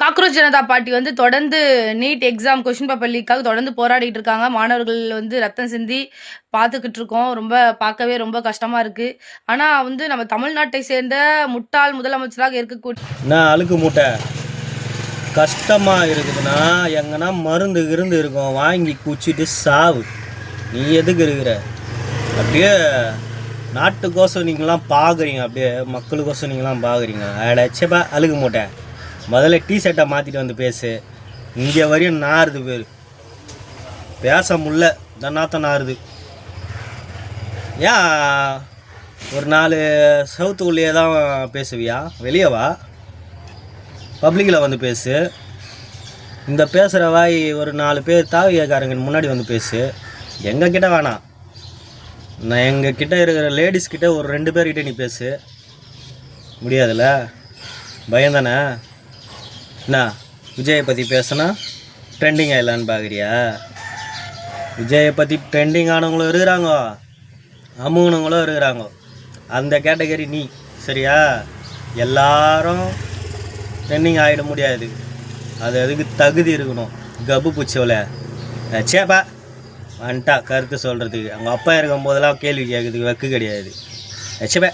Cockroach Janata party வந்து தொடர்ந்து NEET exam question paper லீக்காக தொடர்ந்து போராடிட்டு இருக்காங்க. மாணவர்கள் வந்து ரத்தம் சிந்தி பார்த்துக்கிட்டு இருக்கோம். பார்க்கவே ரொம்ப கஷ்டமா இருக்கு. ஆனா வந்து நம்ம தமிழ்நாட்டை சேர்ந்த முட்டாள் முதலமைச்சராக இருக்கக்கூடிய நான் அழுக்கு மூட்டை கஷ்டமாக இருக்குதுன்னா எங்கன்னா மருந்து இருக்கும், வாங்கி குச்சிட்டு சாவு. நீ எதுக்கு இருக்கிற? அப்படியே நாட்டுக்கோசம் நீங்களாம் பார்க்குறீங்க, அப்படியே மக்களுக்கோசம் நீங்களாம் பார்க்குறீங்க. அடச்சப்பா அழுக்கு மூட்டை. முதல்ல ஷர்ட்டை மாற்றிட்டு வந்து பேசு. இங்கே வரையும் நாறுது பேர் பேச முல்ல தன்னாத்தான் நாறுது. ஏன் ஒரு 4 சவுத்துக்குள்ளேயே தான் பேசுவியா? வெளியே வா, பப்ளிக்கில் வந்து பேசு. இந்த பேசுகிற வாய் ஒரு 4 பேர் தாவியக்காரங்க முன்னாடி வந்து பேசு. எங்கள் கிட்டே வேணாம், நான் எங்கள் கிட்டே இருக்கிற லேடிஸ்கிட்ட ஒரு 2 பேர்கிட்ட நீ பேசு. முடியாதுல்ல, பயந்தானே? என்ன விஜயை பற்றி பேசுனா ட்ரெண்டிங் ஆகிடலான்னு பார்க்குறியா? விஜயை பற்றி ட்ரெண்டிங் ஆனவங்களும் இருக்கிறாங்க, அமுகனவங்களும் இருக்கிறாங்க. அந்த கேட்டகரி நீ, சரியா? எல்லாரும் ட்ரெண்டிங் ஆகிட முடியாது, அதுக்கு தகுதி இருக்கணும். கப்பு பூச்சோல சேப்பா வந்துட்டா கருத்து சொல்கிறதுக்கு. அவங்க அப்பா இருக்கும் போதெல்லாம் கேள்வி கேட்குறதுக்கு வெக்கு கிடையாது. சேப்பா.